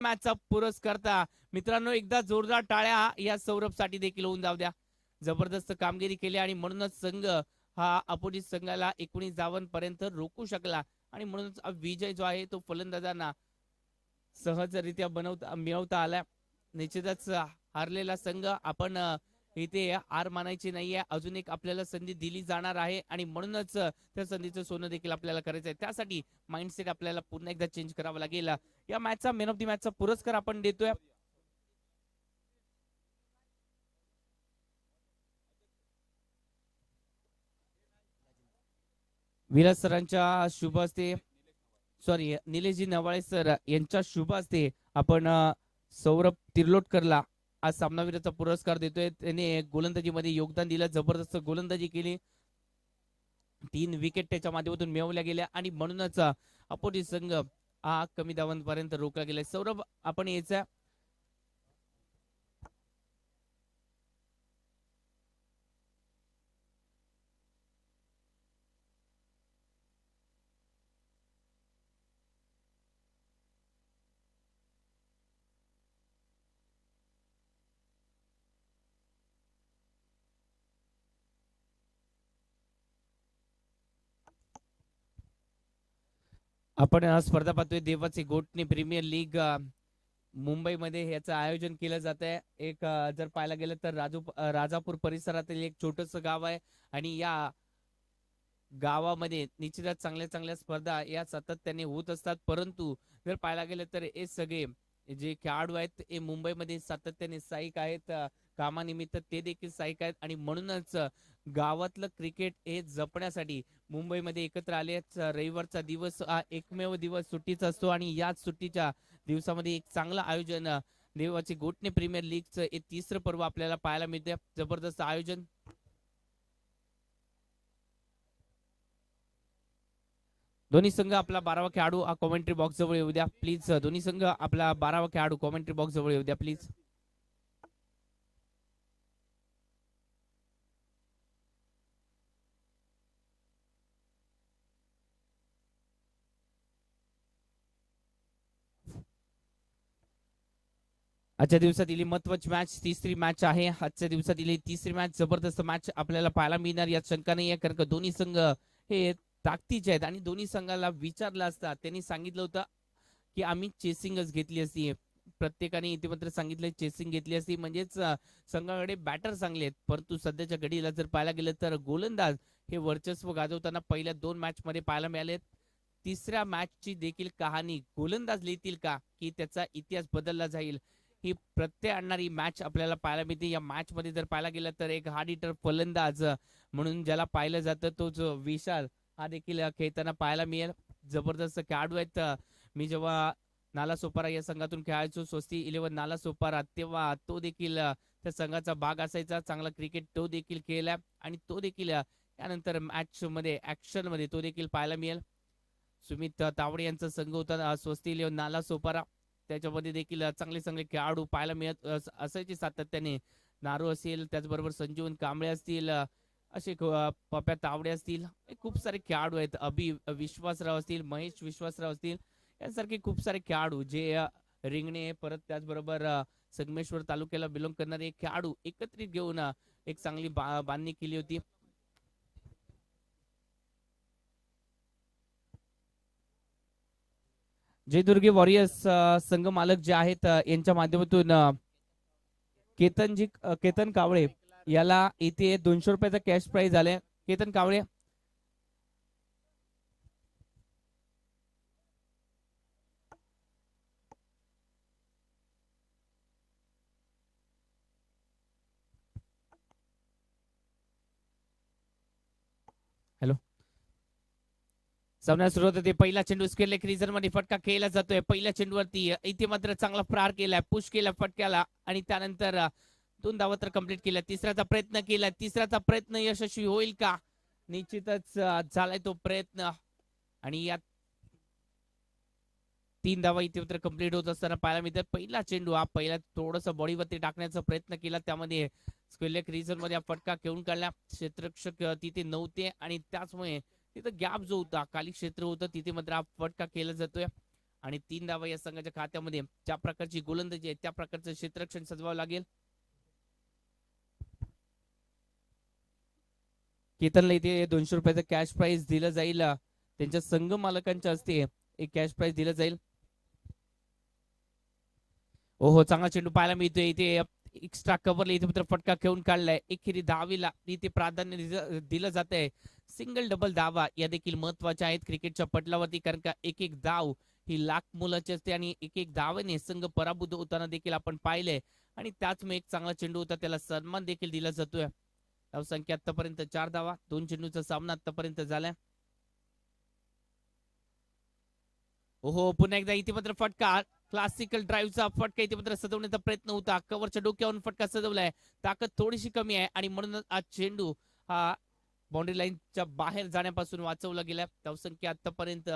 मॅचचा पुरस्कर्ता. मित्रांनो, एकदा जोरदार टाळ्या या सौरभसाठी देखील होऊन जाऊ द्या. जबरदस्त कामगिरी केली आणि म्हणूनच संघ हा अपोजिट संघाला 19 धावांपर्यंत रोखू शकला आणि म्हणूनच विजय जो आहे तो फलंदाजांना सहजरित्या मिळवता आला. निश्चितच हारलेला संघ आपण इथे हार मानायची नाहीये. अजून एक आपल्याला संधी दिली जाणार आहे आणि म्हणूनच त्या संधीचं सोनं देखील आपल्याला करायचं आहे. त्यासाठी माइंडसेट आपल्याला पुन्हा एकदा चेंज करावा लागेल. या मॅचचा मॅन ऑफ द मॅचचा पुरस्कार आपण देतोय विराज सरांच्या शुभ हस्ते, सॉरी निलेशजी नवाळे सर यांच्या शुभ हस्ते आपण सौरभ तिर्लोटकरला आज सामनावीराचा पुरस्कार देतोय. त्याने गोलंदाजीमध्ये योगदान दिलं, जबरदस्त गोलंदाजी केली, 3 विकेट त्याच्या माध्यमातून मिळवल्या गेल्या आणि म्हणूनच अपोजिट संघ हा कमी धावांपर्यंत रोखला गेलाय. सौरभ आपण यायचा आपण स्पर्धा पाहतोय देवाचे गोटणे प्रीमियर लीग मुंबईमध्ये याचं आयोजन केलं जात आहे. एक जर पाहायला गेलं तर राजापूर परिसरातील एक छोटस गाव आहे आणि या गावामध्ये निश्चितच चांगल्या चांगल्या स्पर्धा या सातत्याने होत असतात. परंतु जर पाहायला गेलं तर हे सगळे जे खेळाडू आहेत हे मुंबईमध्ये सातत्याने स्थायिक आहेत, कामानिमित्त ते देखील स्थायिक आहेत आणि म्हणूनच गावातलं क्रिकेट हे जपण्यासाठी मुंबईमध्ये एकत्र आले. रविवारचा दिवस हा एकमेव दिवस सुट्टीचा असतो आणि याच सुट्टीच्या दिवसामध्ये एक चांगलं आयोजन देवाचे गोटणे प्रीमियर लीगचं हे तिसरं पर्व आपल्याला पाहायला मिळते. जबरदस्त आयोजन. दोन्ही संघ आपला 12वा खेळाडू कॉमेंट्री बॉक्स जवळ येऊ द्या प्लीज. दोन्ही संघ आपला 12वा खेळाडू कॉमेंट्री बॉक्स जवळ येऊ द्या प्लीज. आजच्या दिवसातील महत्वाची मॅच, तिसरी मॅच आहे. आजच्या दिवसातील तिसरी मॅच जबरदस्त मॅच आपल्याला पाहायला मिळणार यात शंका नाही आहे, कारण का दोन्ही संघ हे ताकदीचे आहेत आणि दोन्ही संघाला विचारलं असता त्यांनी सांगितलं होतं की आम्ही चेसिंगच घेतली असती. प्रत्येकाने इतिमत्र सांगितलं चेसिंग घेतली असती, म्हणजेच संघाकडे बॅटर चांगले आहेत. परंतु सध्याच्या घडीला जर पाहायला गेलं तर गोलंदाज हे वर्चस्व गाजवताना पहिल्या 2 मॅच मध्ये पाहायला मिळाले. तिसऱ्या मॅचची देखील कहाणी गोलंदाज लिहितील का की त्याचा इतिहास बदलला जाईल, ही प्रत्यय आणणारी मॅच आपल्याला पाहायला मिळते. या मॅच मध्ये जर पाहायला गेलं तर एक हार्ड हिटर फलंदाज म्हणून ज्याला पाहिलं जातं तो जो विशाल हा देखील खेळताना पाहायला मिळेल. जबरदस्त खेळाडू आहेत. मी जेव्हा नाला सोपारा या संघातून खेळायचो, स्वस्ती 11 नाला सोपारा, तेव्हा तो देखील त्या संघाचा भाग असायचा. चांगला क्रिकेट तो देखील खेळला आणि तो देखील यानंतर मॅच मध्ये ऍक्शन मध्ये तो देखील पाहायला मिळेल. सुमित तावडे यांचा संघ होता स्वस्ती 11 नाला सोपारा, त्याच्यामध्ये देखील चांगले चांगले खेळाडू पाहायला मिळत असायचे सातत्याने. नारू असेल, त्याचबरोबर संजीवन कांबळे असतील, असे पप्या तावडे असतील, खूप सारे खेळाडू आहेत. विश्वासराव असतील, महेश विश्वासराव असतील, यासारखे खूप सारे खेळाडू जे रिंगणे, परत त्याचबरोबर संगमेश्वर तालुक्याला बिलॉंग करणारे खेळाडू एकत्रित घेऊन एक चांगली बांधणी केली होती. जयदुर्गे वॉरियर्स संघ मालक जे आहेत यांच्या माध्यमातून केतन कावळे याला इथे 200 रुपयाचा कॅश प्राइज आले. केतन कावळे, हॅलो. सामन्याला सुरुवात होते. पहिला चेंडू स्क्वेअर क्रीजर मध्ये फटका खेळला जातोय. पहिल्या चेंडूवरती इथे मात्र चांगला प्रहार केलाय, पुश केला फटक्याला आणि त्यानंतर 2 धावा तर कंप्लीट केल्या. तिसऱ्याचा प्रयत्न केला, तिसऱ्याचा प्रयत्न यशस्वी होईल का? निश्चितच झालाय तो प्रयत्न आणि यात 3 धावा इथे मात्र कंप्लीट होत असताना पाहायला मिळतात. पहिला चेंडू हा पहिला थोडस बॉडीवरती टाकण्याचा प्रयत्न केला, त्यामध्ये स्क्वेअर क्रीजर मध्ये फटका खेळून काढला. क्षेत्ररक्षक तिथे नव्हते आणि त्याचमुळे तिथं गॅप जो होता, खाली क्षेत्र होतं, तिथे मात्र हा फटका केला जातोय आणि 3 धावा या संघाच्या खात्यामध्ये. ज्या प्रकारची गोलंदाजी आहे त्या प्रकारचं क्षेत्ररक्षण सजवावं लागेल. केतनला इथे 200 रुपयाचं कॅश प्राइज दिलं जाईल. त्यांच्या संघ मालकांच्या हस्ते एक कॅश प्राइज दिलं जाईल. हो चांगला चेंडू पाहायला मिळतोय इथे. एक्स्ट्रा कव्हरला इथे मात्र फटका खेळून काढलाय. एकेरी धावीला इथे प्राधान्य दिलं जात आहे. सिंगल डबल धावा या देखील महत्वाच्या आहेत क्रिकेटच्या पटलावरती, कारण का एक एक धाव ही लाख मोलाची असते आणि एक एक धावाने संघ पराभूत होताना देखील आपण पाहिलंय. आणि त्याचमुळे एक चांगला चेंडू होता, त्याला सन्मान देखील दिला जातोय. धावसंख्या आतापर्यंत 4 धावा, 2 चेंडूचा सामना आतापर्यंत झालाय. हो पुन्हा एकदा इथे मात्र फटका, क्लासिकल ड्राईव्हचा फटका इथे मात्र सजवण्याचा प्रयत्न होता. कव्हरच्या डोक्यावरून फटका सजवलाय. ताकद थोडीशी कमी आहे आणि म्हणूनच आज चेंडू हा बाउंड्री लाईनच्या बाहेर जाण्यापासून वाचवला गेला. धावसंख्या आतापर्यंत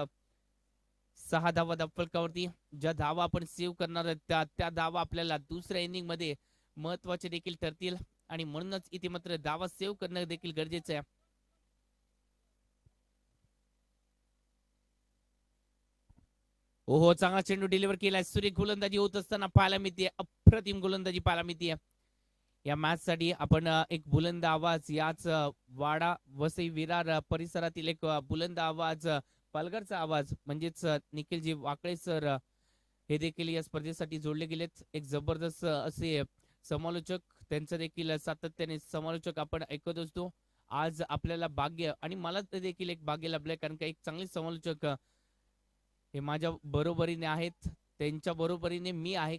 6 धावा फलकावरती. ज्या धावा आपण सेव्ह करणार त्या धावा आपल्याला दुसऱ्या इनिंग मध्ये महत्वाचे देखील ठरतील आणि म्हणूनच इथे मात्र धावा सेव्ह करणं देखील गरजेचं आहे. हो चांगला चेंडू डिलिव्हर केलाय. सूर्य गोलंदाजी होत असताना पाहायला मिळते. अप्रतिम गोलंदाजी पाहायला मिळते. या मॅच साठी आपण एक बुलंद आवाज, याच वाडा वसई विरार परिसरातील एक बुलंद आवाज, पालघरचा आवाज म्हणजेच निखिलजी वाकळे सर हे देखील या स्पर्धेसाठी जोडले गेलेत. एक जबरदस्त असे समालोचक, त्यांचं देखील सातत्याने समालोचक आपण ऐकत असतो. आज आपल्याला भाग्य आणि मला देखील एक भाग्य लाभलंय, कारण का एक चांगले समालोचक हे माझ्या बरोबरीने आहेत. त्यांच्या बरोबरीने मी आहे.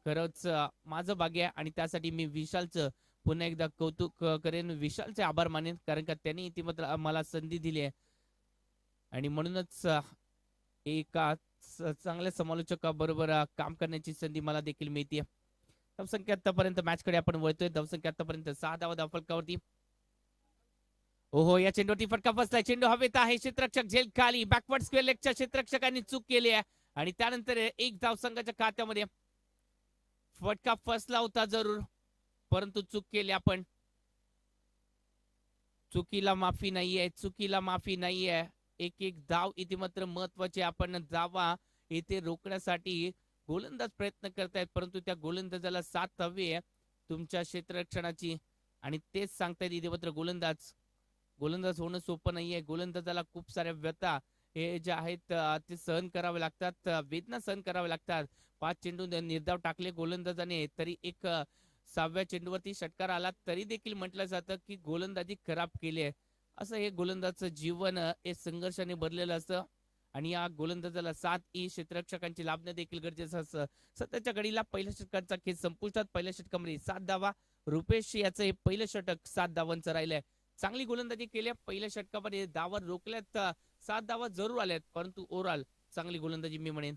खरंच माझं भाग्य आहे आणि त्यासाठी मी विशालचं पुन्हा एकदा कौतुक करेन, विशालचे आभार मानेन, कारण का त्यांनी ती मात्र मला संधी दिली आहे आणि म्हणूनच एका चांगल्या समालोचकाबरोबर काम करण्याची संधी मला देखील मिळते. धावसंख्या आतापर्यंत मॅच कडे आपण वळतोय. धावसंख्या आतापर्यंत 6 धावा धावफलकावरती. हो या चेंडूवरती फटका बसलाय. चेंडू हवेत आहे. क्षेत्ररक्षक झेल खाली. बॅकवर्ड स्क्वेअर लेगच्या क्षेत्ररक्षकांनी चूक केली आहे आणि त्यानंतर एक धाव संघाच्या खात्यामध्ये. फटका फसला होता जरूर, परंतु चूक केली आपण. चुकीला माफी नाहीये, चुकीला माफी नाहीये. एक एक धाव इथे मात्र महत्वाचे. आपण धावा इथे रोखण्यासाठी गोलंदाज प्रयत्न करतायत, परंतु त्या गोलंदाजाला साथ हवी आहे तुमच्या क्षेत्ररक्षणाची आणि तेच सांगतायत इथे मात्र गोलंदाज होणं सोपं नाहीये. गोलंदाजाला खूप साऱ्या व्यथा हे जे आहेत ते सहन करावे लागतात, वेदना सहन करावे लागतात. 5 चेंडू निर्धाव टाकले गोलंदाजाने, तरी एक 6व्या चेंडूवरती षटकार आला तरी देखील म्हटलं जातं की गोलंदाजी खराब केली आहे. असं हे गोलंदाजचं जीवन हे संघर्षाने भरलेलं असतं आणि या गोलंदाजाला साथ ही क्षेत्ररक्षकांची लाभणं देखील गरजेचं असतं. सध्याच्या घडीला पहिल्या षटकांचा खेळ संपुष्टात. पहिल्या षटकामध्ये 7 धावा. रुपेश याचं हे पहिलं षटक 7 धावांचं राहिलंय. चांगली गोलंदाजी केली. पहिल्या षटकामध्ये धावा रोखल्यात, 7 धावा जरूर आल्यात, परंतु ओव्हरऑल चांगली गोलंदाजी मी म्हणेन.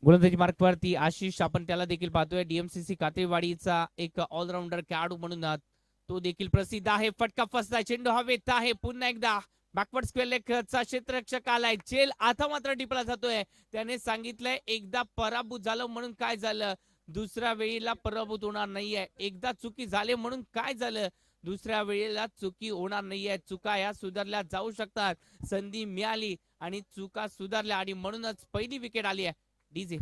गोलंदाजी मार्कवरती आशिष, आपण त्याला देखील पाहतोय. डीएमसीसी कातेवाडीचा एक ऑलराऊंडर खेळाडू म्हणून तो देखील प्रसिद्ध आहे. फटका फसला. चेंडू हवेत आहे. पुन्हा एकदा बॅकवर्ड स्क्वेअर लेगचा क्षेत्ररक्षक आलाय. चेल आता मात्र टिपला जातोय. त्याने सांगितलंय एकदा पराभूत झालं म्हणून काय झालं, दुसऱ्या वेळेला पराभूत होणार नाहीये. एकदा चुकी झाले म्हणून काय झालं, दुसऱ्या वेळेला चुकी होणार नाहीये. चुका या सुधारल्या जाऊ शकतात. संधी मिळाली आणि चुका सुधारल्या आणि म्हणूनच पहिली विकेट आली आहे. डीजे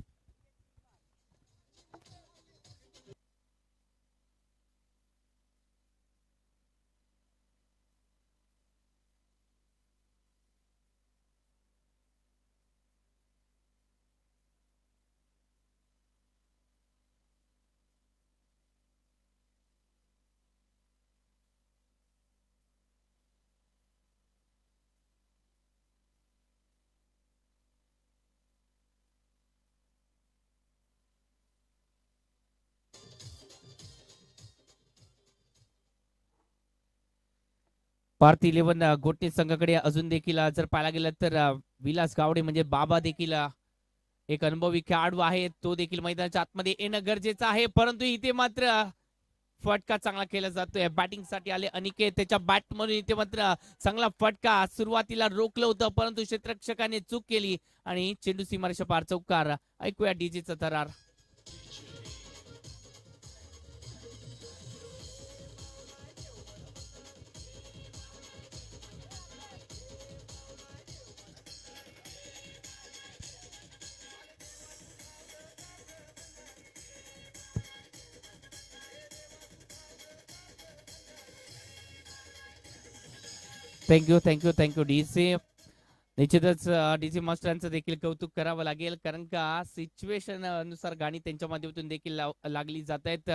पार्थ 11 गोटे संघाकडे अजून देखील जर पाहायला गेलं तर विलास गावडे म्हणजे बाबा देखील एक अनुभवी खेळाडू आहे तो देखील मैदानाच्या आतमध्ये येणं गरजेचं आहे, परंतु इथे मात्र फटका चांगला केला जातोय. बॅटिंग साठी आले अनिकेत, त्याच्या बॅट मधून इथे मात्र चांगला फटका. सुरुवातीला रोखलं होतं परंतु क्षेत्ररक्षकाने चूक केली आणि चेंडू सीमारेषा पार चौकार. ऐकूया डीजेचा थरार. Thank you thank you thank you DC. निश्चितच डीसी मास्टरांचं देखील कौतुक करावं लागेल, कारण का सिच्युएशन नुसार गाणी त्यांच्या माध्यमातून देखील लागली जात आहेत.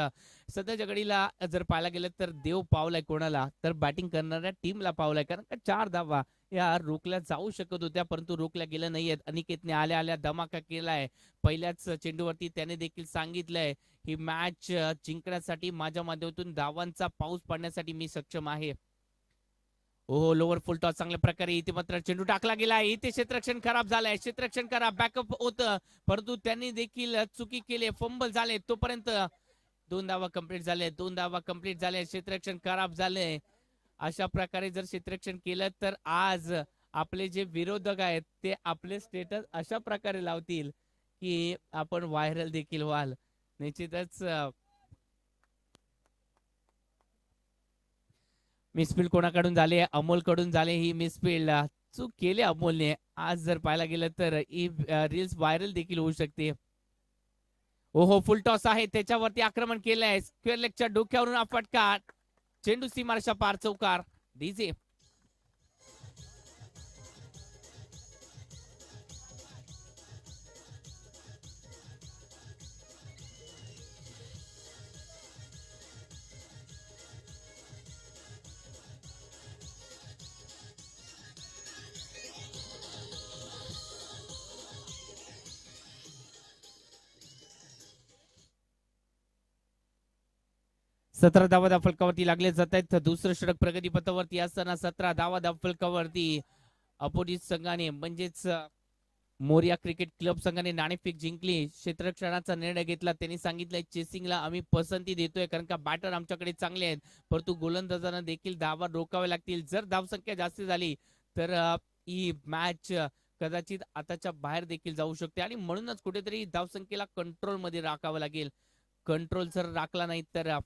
सध्याच्या घडीला जर पाहायला गेलं तर देव पावलाय कोणाला, तर बॅटिंग करणाऱ्या टीमला पावलाय, कारण का 4 धावा या रोखल्या जाऊ शकत होत्या परंतु रोखल्या गेल्या नाहीयेत. अनिकेतने आल्या आल्या धमाका केलाय. पहिल्याच चेंडूवरती त्याने देखील सांगितलंय ही मॅच जिंकण्यासाठी माझ्या माध्यमातून धावांचा पाऊस पडण्यासाठी मी सक्षम आहे. हो, लोअर फुल टॉस चांगल्या प्रकारे इथे मात्र चेंडू टाकला गेला. इथे क्षेत्ररक्षण खराब झालंय. क्षेत्ररक्षण खराब, बॅकअप होतं परंतु त्यांनी देखील चुकी केली. फंबल झाले तोपर्यंत 2 धावा कंप्लीट झाले. 2 धावा कंप्लीट झाले. क्षेत्ररक्षण खराब झाले. अशा प्रकारे जर क्षेत्ररक्षण केलं तर आज आपले जे विरोधक आहेत ते आपले स्टेटस अशा प्रकारे लावतील की आपण व्हायरल देखील व्हाल. निश्चितच मिसफील्ड कोणाकडून झाले? अमोल कडून झाले. ही मिसफील्ड चूक केली अमोलने. आज जर पाहायला गेलं तर ही रील्स व्हायरल देखील होऊ शकते. ओहो, फुल टॉस आहे, त्याच्यावरती आक्रमण केलंय. स्क्वेअर लेगच्या डोक्यावरून हा फटका. चेंडू सीमारेषा पार चौकार. डीजे. सतरा धावा धाव फलकावरती लागले जात आहेत. दुसरं षटक प्रगतीपथावरती असताना 17 धावा धाव फलकावरती अपोजिट संघाने म्हणजेच मोरिया क्रिकेट क्लब संघाने नाणेफेक जिंकली. क्षेत्ररक्षणाचा निर्णय घेतला. त्यांनी सांगितलंय चेसिंगला आम्ही पसंती देतोय, कारण का बॅटर आमच्याकडे चांगले आहेत परंतु गोलंदाजांना देखील धावा रोखाव्या लागतील. जर धावसंख्या जास्त झाली तर ही मॅच कदाचित आताच्या बाहेर देखील जाऊ शकते आणि म्हणूनच कुठेतरी धावसंख्येला कंट्रोल मध्ये राखावं लागेल. कंट्रोल जर राखला नाही तर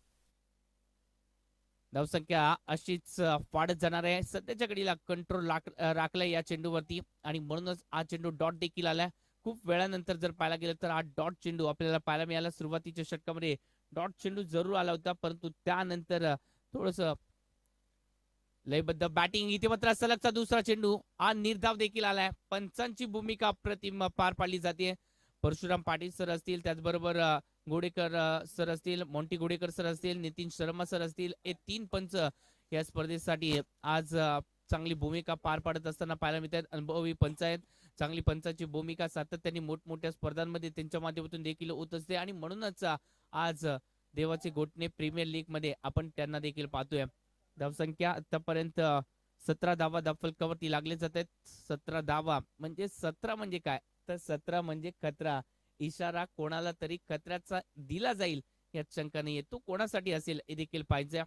धावसंख्या अशीच वाढत जाणार आहे. सध्याच्या घडीला कंट्रोल राखलाय या चेंडूवरती आणि म्हणूनच हा चेंडू डॉट देखील आलाय. खूप वेळानंतर जर पाहायला गेलं तर हा डॉट चेंडू आपल्याला पाहायला मिळाला. सुरुवातीच्या षटकामध्ये डॉट चेंडू जरूर आला होता परंतु त्यानंतर थोडस लयबद्ध बॅटिंग. इथे मात्र सलगचा दुसरा चेंडू. हा निर्धाव देखील आलाय. पंचांची भूमिका अप्रतिम पार पाडली जाते. परशुराम पाटील सर असतील, त्याचबरोबर गोडेकर सर असतील, मोंटी गोडेकर सर असतील, नितीन शर्मा सर असतील, हे 3 पंच या स्पर्धेसाठी आज चांगली भूमिका पार पाडत असताना पाहायला मिळत आहेत. अनुभवी पंच आहेत. चांगली पंचाची भूमिका सातत्याने मोठमोठ्या स्पर्धांमध्ये त्यांच्या माध्यमातून देखील होत असते आणि म्हणूनच आज देवाचे घोटणे प्रीमियर लीग मध्ये आपण त्यांना देखील पाहतोय. धावसंख्या आतापर्यंत 17 धावा धावफलकावरती लागले जात आहेत. 17 धावा म्हणजे 17 म्हणजे काय, तर 17 म्हणजे खतरा. इशारा कोणाला तरी खतऱ्याचा दिला जाईल यात शंका नाहीये. तो कोणासाठी असेल हे देखील पाहिजे.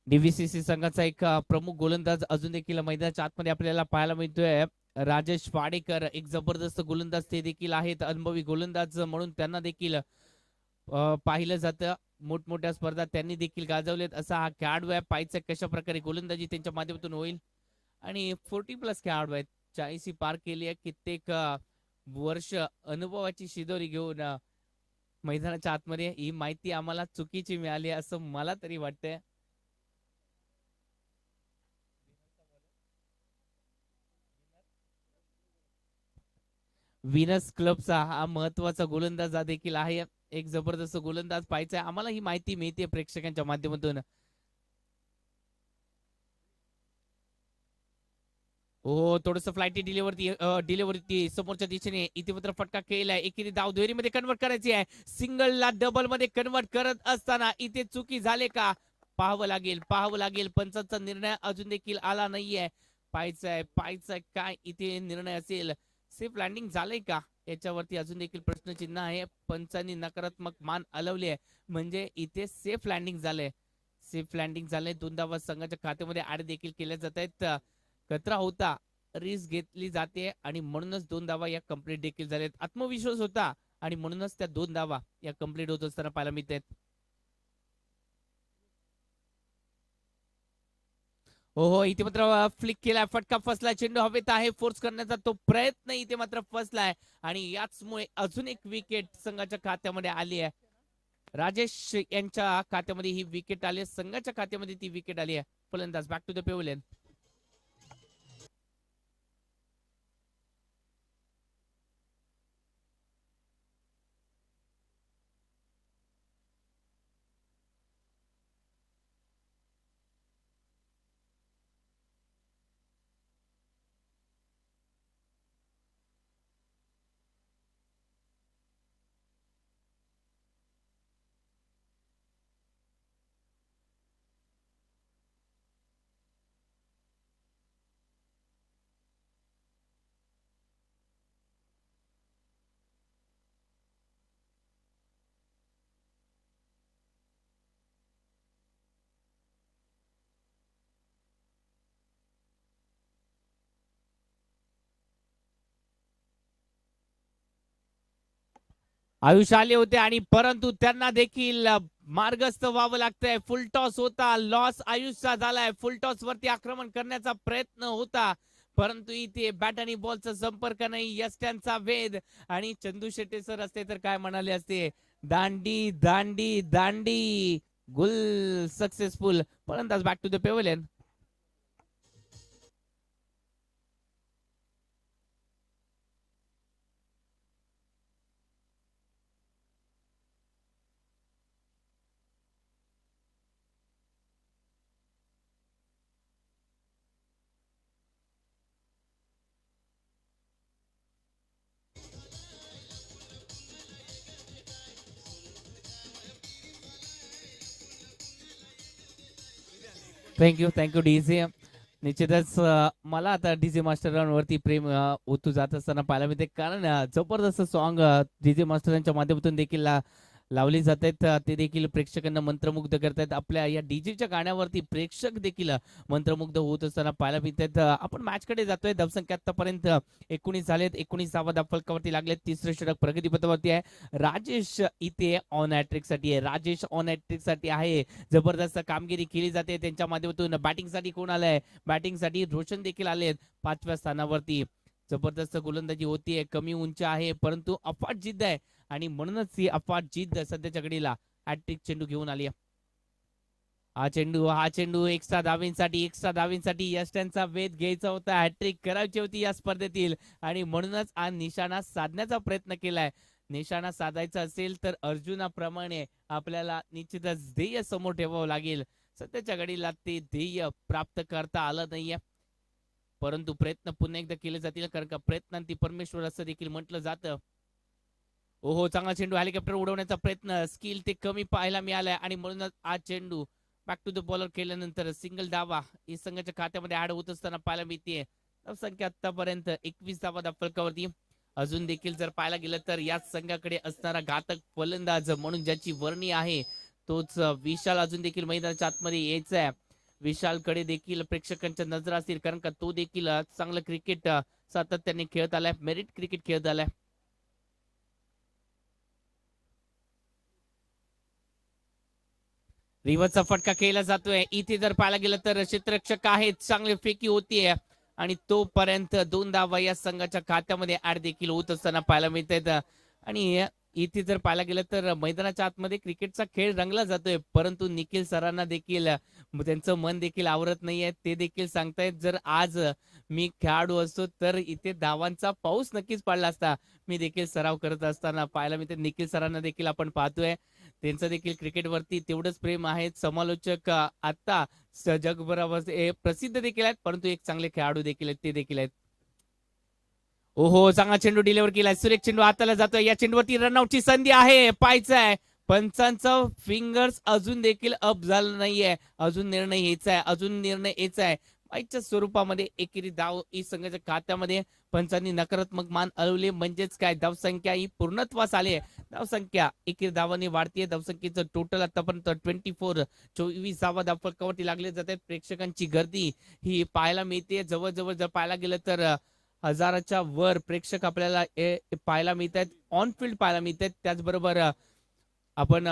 डीव्हीसीसी संघाचा एक प्रमुख गोलंदाज अजून देखील मैदानाच्या आतमध्ये आपल्याला पाहायला मिळतोय. राजेश वाडेकर एक जबरदस्त गोलंदाज ते देखील आहेत. अनुभवी गोलंदाज म्हणून त्यांना देखील पाहिलं जातं. मोठमोठ्या स्पर्धा त्यांनी देखील गाजवलेत. असा हा खेळाडू आहे. पाहायचं कशा प्रकारे गोलंदाजी त्यांच्या माध्यमातून होईल. आणि 40+ खेळाडू आहेत. 40 पार केली आहे. कित्येक वर्ष अनुभवाची शिदोरी घेऊन मैदानाच्या आतमध्ये. ही माहिती आम्हाला चुकीची मिळाली असं मला तरी वाटतंय. विनस क्लबचा हा महत्वाचा गोलंदाज देखील आहे. एक जबरदस्त गोलंदाज पाहायचा आहे आम्हाला. ही माहिती मिळते प्रेक्षकांच्या माध्यमातून. हो, थोडस फ्लाईटी डिलेवरती समोरच्या दिशेने इथे मात्र फटका केलाय. एकेरी धाव दुहेरीमध्ये कन्वर्ट करायची आहे. सिंगलला डबल मध्ये कन्वर्ट करत असताना इथे चुकी झाले का पाहावं लागेल. पंचांचा निर्णय अजून देखील आला नाहीये. पाहायचंय काय इथे निर्णय असेल. सेफ लँडिंग झालंय का याच्यावरती अजून देखील प्रश्नचिन्ह आहे. पंचांनी नकारात्मक मान हलवली आहे, म्हणजे इथे सेफ लँडिंग झालंय. दोन धावा संघाच्या खात्यामध्ये ऍड देखील केल्या जात आहेत. खतरा होता, रिस्क घेतली जाते आणि म्हणूनच दोन धावा या कंप्लीट देखील झाल्यात. आत्मविश्वास होता आणि म्हणूनच त्या दोन धावा या कंप्लीट होत असताना पाहायला मिळत आहेत. हो हो, इथे मात्र फ्लिक केलाय, फटका फसलाय. चेंडू हवेत आहे, फोर्स करण्याचा तो प्रयत्न इथे मात्र फसलाय आणि याचमुळे अजून एक विकेट संघाच्या खात्यामध्ये आली आहे. राजेश यांच्या खात्यामध्ये ही विकेट आली आहे, संघाच्या खात्यामध्ये ती विकेट आली आहे. फलंदाज back to the pavilion. Ayush आले होते आणि परंतु त्यांना देखील मार्गस्थ व्हावं लागतंय. फुल टॉस होता, लॉस आयुषचा झालाय. फुल टॉस वरती आक्रमण करण्याचा प्रयत्न होता, परंतु इथे बॅट आणि बॉलचा संपर्क नाही. यष्ट्यांचा वेध आणि चंदू शेट्टी सर असते तर काय म्हणाले असते, दांडी दांडी दांडी. गुल सक्सेसफुल. फलंदाज back to the pavilion. Thank you DJ. निश्चितच मला आता डीजे मास्टरांवरती प्रेम ओतू जात असताना पाहायला मिळते, कारण जबरदस्त सॉन्ग डीजे मास्टरांच्या माध्यमातून देखील लावली जात आहेत. ते देखील प्रेक्षकांना मंत्रमुग्ध करतायत. आपल्या या डीजेच्या गाण्यावरती प्रेक्षक देखील मंत्रमुग्ध होत असताना पाहायला मिळतात. आपण मॅच कडे जातोय. धावसंख्या आतापर्यंत 19 झालेत. 19 धावा फलकावरती लागलेत. तिसरे षटक प्रगतीपथावरती आहे. राजेश इथे ऑन हॅट्रिक साठी आहे. राजेश ऑन हॅट्रिक साठी आहे. जबरदस्त कामगिरी केली जाते त्यांच्या माध्यमातून. बॅटिंग साठी कोण आलंय? बॅटिंग साठी रोशन देखील आलेत 5व्या स्थानावरती. जबरदस्त गोलंदाजी होतीये. कमी उंची आहे, परंतु अफाट जिद्द आहे आणि म्हणूनच ही अफाट जिद्द सध्याच्या घडीला हॅट्रिक चेंडू घेऊन आली आहे. हा चेंडू एक्स्ट्रा धावींसाठी यष्ट्यांचा वेध घ्यायचा होता. हॅट्रिक करायची होती या स्पर्धेतील आणि म्हणूनच हा निशाणा साधण्याचा प्रयत्न केलाय. निशाणा साधायचा असेल तर अर्जुनाप्रमाणे आपल्याला निश्चितच ध्येय समोर ठेवावं लागेल. सध्याच्या घडीला ते ध्येय प्राप्त करता आलं नाहीये, परंतु प्रयत्न पुन्हा एकदा केले जातील, कारण का प्रयत्नांती परमेश्वर असं देखील म्हटलं जातं. ओहो, चांगला चेंडू. हेलिकॉप्टर उडवण्याचा प्रयत्न, स्किल ते कमी पाहायला मिळालाय आणि म्हणूनच हा चेंडू बॅक टू द बॉलर केल्यानंतर सिंगल धावा ही संघाच्या खात्यामध्ये ऍड होत असताना पाहायला मिळते. संख्या आतापर्यंत 21 धावा फलकावरती. अजून देखील जर पाहायला गेलं तर याच संघाकडे असणारा घातक फलंदाज म्हणून ज्याची वर्णी आहे तोच विशाल अजून देखील मैदानाच्या आतमध्ये यायचा आहे. विशालकडे देखील प्रेक्षकांच्या नजर असतील, कारण का तो देखील चांगलं क्रिकेट सातत्याने खेळत आलाय, मेरिट क्रिकेट खेळत आलाय. रिव्हर्सचा फटका केला जातोय. इथे जर पाहायला गेलं तर क्षेत्ररक्षक आहेत, चांगली फेकी होतीये आणि तोपर्यंत दोन धावा या संघाच्या खात्यामध्ये ऍड देखील होत असताना पाहायला मिळत आहेत. आणि इथे जर पाहायला गेलं तर मैदानाच्या आतमध्ये क्रिकेटचा खेळ रंगला जातोय, परंतु निखिल सरांना देखील त्यांचं मन देखील आवरत नाहीये. ते देखील सांगतायत, जर आज मी खेळाडू असतो तर इथे धावांचा पाऊस नक्कीच पडला असता. मी देखील सराव करत असताना पाहायला मिळते. निखिल सरांना देखील आपण पाहतोय त्यांचं देखील क्रिकेटवरती तेवढंच प्रेम आहे. समालोचक आता जगभरावर प्रसिद्ध देखील आहेत, परंतु एक चांगले खेळाडू देखील आहेत, ते देखील आहेत. ओहो, चांगला चेंडू डिलिव्हर केलाय, सुरेख चेंडू हाताला जातोय. या चेंडूवरती रनआउटची संधी आहे, पाहायचं आहे. पंचांचं फिंगर्स अजून देखील अप झालं नाहीये, अजून निर्णय यायचा आहे, अजून निर्णय यायचा आहे. पाईच्या स्वरूपामध्ये एकेरी धाव ई संघाच्या खात्यामध्ये पंचांनी नकारात्मक मान हलवले, म्हणजेच काय धावसंख्या ही पूर्णत्वास आली आहे. धावसंख्या एकेरी धावांनी वाढतीये. धावसंख्येचं टोटल आतापर्यंत 24 धावा धावफलकावरती लागले जात आहेत. प्रेक्षकांची गर्दी ही पाहायला मिळते. जवळजवळ जर पाहायला गेलं तर हजाराच्या वर प्रेक्षक आपल्याला पाहायला मिळत आहेत, ऑन फील्ड पाहायला मिळत आहेत. त्याचबरोबर आपण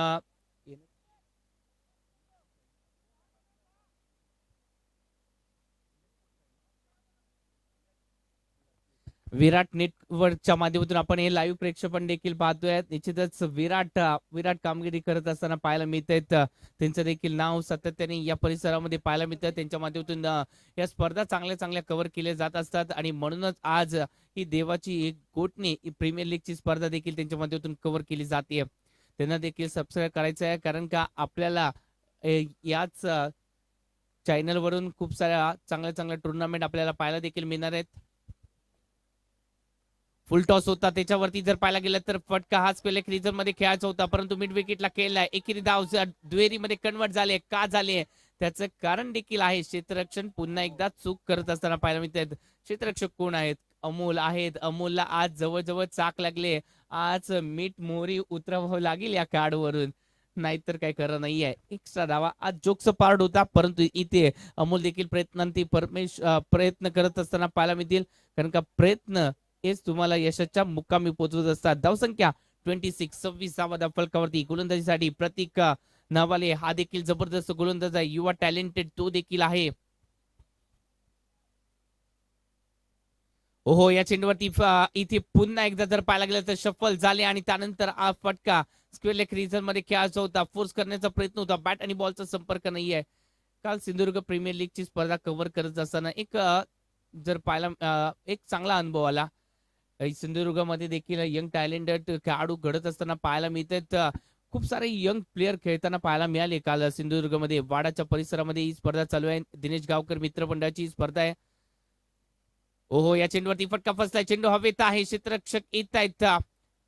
विराट नेटवर्कच्या माध्यमातून आपण हे लाईव्ह प्रेक्षेपण देखील पाहतोय. निश्चितच विराट कामगिरी करत असताना पाहायला मिळत आहेत. त्यांचं देखील नाव सातत्याने या परिसरामध्ये पाहायला मिळतं. त्यांच्या माध्यमातून या स्पर्धा चांगल्या चांगल्या कव्हर केल्या जात असतात आणि म्हणूनच आज ही देवाची एक गोटणी प्रीमियर लीगची स्पर्धा देखील त्यांच्या माध्यमातून कव्हर केली जाते. त्यांना देखील सबस्क्राईब करायचं आहे, कारण का आपल्याला याच चॅनलवरून खूप साऱ्या चांगल्या चांगल्या टुर्नामेंट आपल्याला पाहायला देखील मिळणार आहेत. फुल टॉस होता, त्याच्यावरती जर पाहायला गेलं तर फटका हाच पहिले क्रिजर मध्ये खेळायचा होता, परंतु मिड विकेटला खेळलाय. एकेरी धाव दुहेरीमध्ये कन्वर्ट झाले, का झाले त्याचं कारण देखील आहे. क्षेत्ररक्षण पुन्हा एकदा चूक करत असताना पाहायला मिळतात. क्षेत्ररक्षक कोण आहेत? अमोल आहेत. अमोलला आज जवळजवळ चाक लागले. आज मीठ मोहरी उतरवावं लागेल या कार्डवरून, नाहीतर काय खरं नाहीये. एक्स्ट्रा धावा आज जोकचा पार्ट होता, परंतु इथे अमोल देखील प्रयत्न करत असताना पाहायला मिळतील, कारण का प्रयत्न हेच तुम्हाला यशाच्या मुक्कामी पोहोचवत असतात. धावसंख्या 26 धावा फलकावरती. गोलंदाजीसाठी प्रतीक नवाले हा देखील जबरदस्त गोलंदाज आहे, युवा टॅलेंटेड तो देखील आहे. ओहो, या चेंडूवरती इथे पुन्हा एकदा जर पाहायला गेलं तर शफल झाले आणि त्यानंतर हा फटका स्क्वेअर लेग रिजन मध्ये खेळायचा होता. फोर्स करण्याचा प्रयत्न होता, बॅट आणि बॉलचा संपर्क नाहीये. काल सिंधुदुर्ग प्रीमियर लीगची स्पर्धा कव्हर करत असताना जर पाहायला एक चांगला अनुभव आला. सिंधुदुर्गमध्ये देखील यंग टॅलेंटेड खेळाडू घडत असताना पाहायला मिळतात. खूप सारे यंग प्लेयर खेळताना पाहायला मिळाले काल सिंधुदुर्गमध्ये. वाडाच्या परिसरामध्ये ही स्पर्धा चालू आहे. दिनेश गावकर मित्र मंडळाची स्पर्धा आहे. ओहो, या चेंडूवरती फटका फसलाय, चेंडू हवेत आहे, क्षेत्ररक्षक येत आहेत.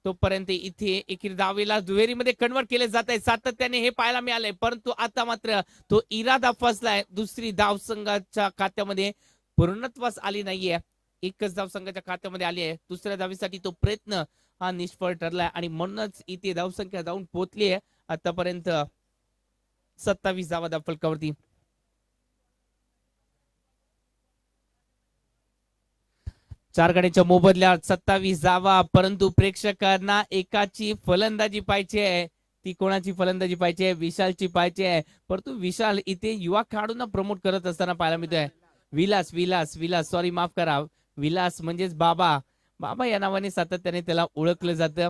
तोपर्यंत इथे एकेरी धावेला दुहेरीमध्ये कन्वर्ट केले जात आहे. सातत्याने हे पाहायला मिळालंय, परंतु आता मात्र तो इरादा फसलाय. दुसरी धाव संघाच्या खात्यामध्ये पूर्णत्वास आली नाहीये. एकच धाव संघाच्या खात्यामध्ये आली आहे. दुसऱ्या धावेसाठी तो प्रयत्न हा निष्फळ ठरलाय आणि म्हणूनच इथे धावसंख्या जाऊन पोहोचली आहे आतापर्यंत 27 धावा धाव फलकावरती. चार गड्यांच्या मोबदल्यात 27 धावा, परंतु प्रेक्षकांना एकाची फलंदाजी पाहिजे आहे. ती कोणाची फलंदाजी पाहिजे? विशालची पाहिजे आहे. परंतु विशाल इथे युवा खेळाडूंना प्रमोट करत असताना पाहायला मिळतोय. विलास विलास विलास सॉरी माफ करा, विलास म्हणजेच बाबा. बाबा या नावाने सातत्याने त्याला ओळखलं जातं.